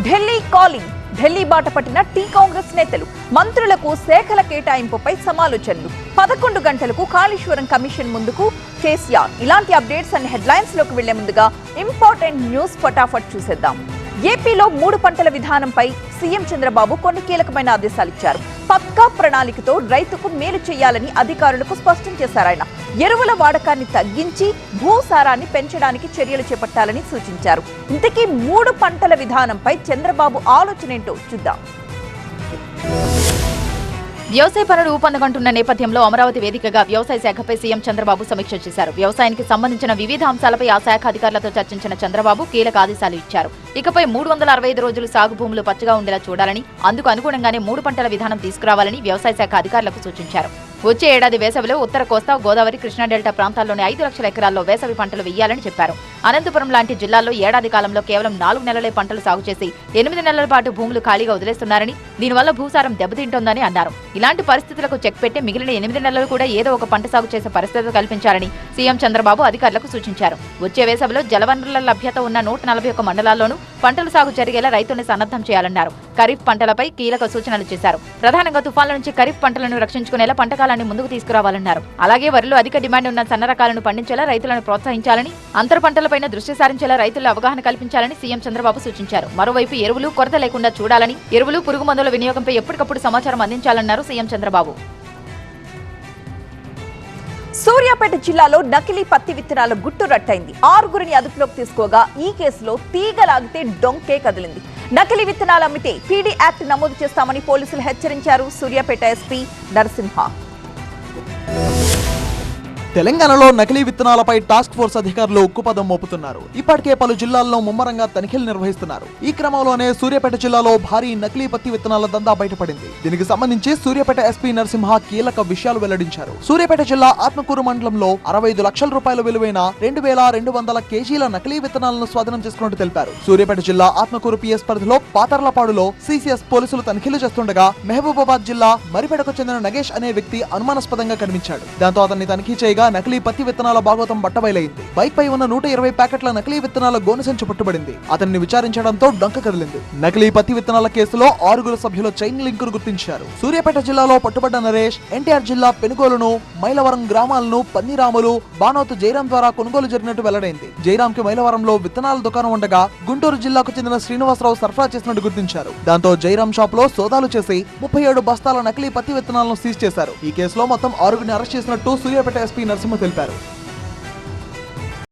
Delhi calling. Delhi బాట పట్టిన tea Congress నేతలు. మంత్రులకు శాఖల కేటాయింపుపై సమాలోచనలు. 11 గంటలకు కాళేశ్వరం కమిషన్ ముందుకు కేసీఆర్. ఇలాంటి అప్డేట్స్ అండ్ హెడ్లైన్స్ లోకి వెళ్లే ముందుగా ఇంపార్టెంట్ న్యూస్ ఫటాఫట్ చూసేద్దాం. ఏపీలో 3 పంటల విధానంపై సీఎం చంద్రబాబు కొన్ని కీలకమైన ఆదేశాలు ఇచ్చారు. పక్కా ప్రణాళికతో రైతుకు మేలు చేయాలని అధికారులకు స్పష్టం చేశారు ఆయన. ఎరువుల వాడకాన్ని తగ్గించి భూసారాన్ని పెంచడానికి చర్యలు చేపట్టాలని సూచించారు. ఇంతకీ 3 పంటల విధానంపై చంద్రబాబు ఆలోచన ఏంటో చూద్దాం. వ్యవసాయ పనులు ఊపందుకుంటున్న నేపథ్యంలో అమరావతి వేదికగా వ్యవసాయ శాఖపై సీఎం చంద్రబాబు సమీక్ష చేశారు. వ్యవసాయానికి సంబంధించిన వివిధ అంశాలపై ఆ శాఖ అధికారులతో చర్చించిన చంద్రబాబు కీలక ఆదేశాలు ఇచ్చారు. ఇకపై 365 రోజులు సాగు భూములు పచ్చగా ఉండేలా చూడాలని, అందుకు అనుగుణంగానే 3 పంటల విధానం తీసుకురావాలని వ్యవసాయ శాఖ అధికారులకు సూచించారు. వచ్చే ఏడాది వేసవిలో ఉత్తర కోస్తా, గోదావరి, కృష్ణా డెల్టా ప్రాంతాల్లోని 5 లక్షల ఎకరాల్లో వేసవి పంటలు వేయాలని చెప్పారు. అనంతపురం లాంటి జిల్లాల్లో ఏడాది కాలంలో కేవలం 4 నెలలే పంటలు సాగు చేసి 8 నెలల పాటు భూములు ఖాళీగా వదిలేస్తున్నారని, దీనివల్ల భూసారం దెబ్బతింటోందని అన్నారు. ఇలాంటి పరిస్థితులకు చెక్ పెట్టి మిగిలిన 8 నెలలు కూడా ఏదో ఒక పంట సాగు చేసే పరిస్థితులు కల్పించాలని సీఎం చంద్రబాబు అధికారులకు సూచించారు. వచ్చే వేసవిలో జలవనరుల లభ్యత ఉన్న 141 మండలాల్లోనూ పంటలు సాగు జరిగేలా రైతుల్ని సన్నద్ధం చేయాలన్నారు. ఖరీఫ్ పంటలపై కీలక సూచనలు చేశారు. ప్రధానంగా తుఫాన్ల నుంచి ఖరీఫ్ పంటలను రక్షించుకునేలా పంట కాలాన్ని ముందుకు తీసుకురావాలన్నారు. అలాగే వరిలో అధిక డిమాండ్ ఉన్న సన్న రకాలను పండించేలా రైతులను ప్రోత్సహించాలని, అంతర పంటలపైన దృష్టి సారించేలా రైతుల అవగాహన కల్పించాలని సీఎం చంద్రబాబు సూచించారు. మరోవైపు ఎరువులు కొరత లేకుండా చూడాలని, ఎరువులు, పురుగు మందుల వినియోగంపై ఎప్పటికప్పుడు సమాచారం అందించాలన్నారు సీఎం చంద్రబాబు. సూర్యాపేట జిల్లాలో నకిలీ పత్తి విత్తనాల గుట్టు రట్టయింది. 6గురిని అదుపులోకి తీసుకోగా ఈ కేసులో తీగలాగితే డొంకే కదిలింది. నకిలీ విత్తనాలు అమ్మితే పీడీ యాక్ట్ నమోదు చేస్తామని పోలీసులు హెచ్చరించారు. సూర్యాపేట ఎస్పీ నరసింహ. తెలంగాణలో నకిలీ విత్తనాలపై టాస్క్ ఫోర్స్ అధికారులు ఉక్కుపదం మోపుతున్నారు. ఇప్పటికే పలు జిల్లాల్లో ముమ్మరంగా తనిఖీలు నిర్వహిస్తున్నారు. ఈ క్రమంలోనే సూర్యాపేట జిల్లాలో భారీ నకిలీ పత్తి విత్తనాల దందా బయటపడింది. దీనికి సంబంధించి సూర్యాపేట ఎస్పీ నరసింహ కీలక విషయాలు వెల్లడించారు. సూర్యాపేట జిల్లా ఆత్మకూరు మండలంలో 65 లక్షల రూపాయల విలువైన 2200 కేజీల నకిలీ విత్తనాలను స్వాధీనం చేసుకున్నట్టు తెలిపారు. సూర్యాపేట జిల్లా ఆత్మకూరు పిఎస్ పరిధిలో పాతర్లపాడులో సిసిఎస్ పోలీసులు తనిఖీలు చేస్తుండగా మహబూబాబాద్ జిల్లా మరిపేటకు చెందిన నగేష్ అనే వ్యక్తి అనుమానాస్పదంగా కనిపించాడు. దాంతో అతన్ని తనిఖీ చేయగా నకిలీ పత్తి విత్తనాల భాగోతం బట్టబయలైంది. బైక్ పై ఉన్న 120 ప్యాకెట్ల నకిలీ విత్తనాల గోనె సంచి పట్టుబడింది. అతన్ని విచారించడంతో డొంక కదిలింది. నకిలీ పత్తి విత్తనాల కేసులో 6 సభ్యుల చైన్ లింకును గుర్తించారు. సూర్యాపేట జిల్లాలో పట్టుబడ్డ నరేష్ ఎన్టీఆర్ జిల్లా పెనుగోలును, మైలవరం గ్రామాలను పన్నీరాములు, బానోతు జైరాం ద్వారా కొనుగోలు జరిగినట్టు వెల్లడైంది. జైరాంకి మైలవరంలో విత్తనాల దుకాణం ఉండగా గుంటూరు జిల్లాకు చెందిన శ్రీనివాసరావు సరఫరా చేసినట్టు గుర్తించారు. దాంతో జైరాం షాప్ లో సోదాలు చేసి 37 బస్తాల నకిలీ పత్తి విత్తనాలను సీజ్ చేశారు. ఈ కేసులో మొత్తం 6గురిని అరెస్ట్ చేసినట్టు సూర్యాపేట ఎస్పీ నరసింహ తెలిపారు.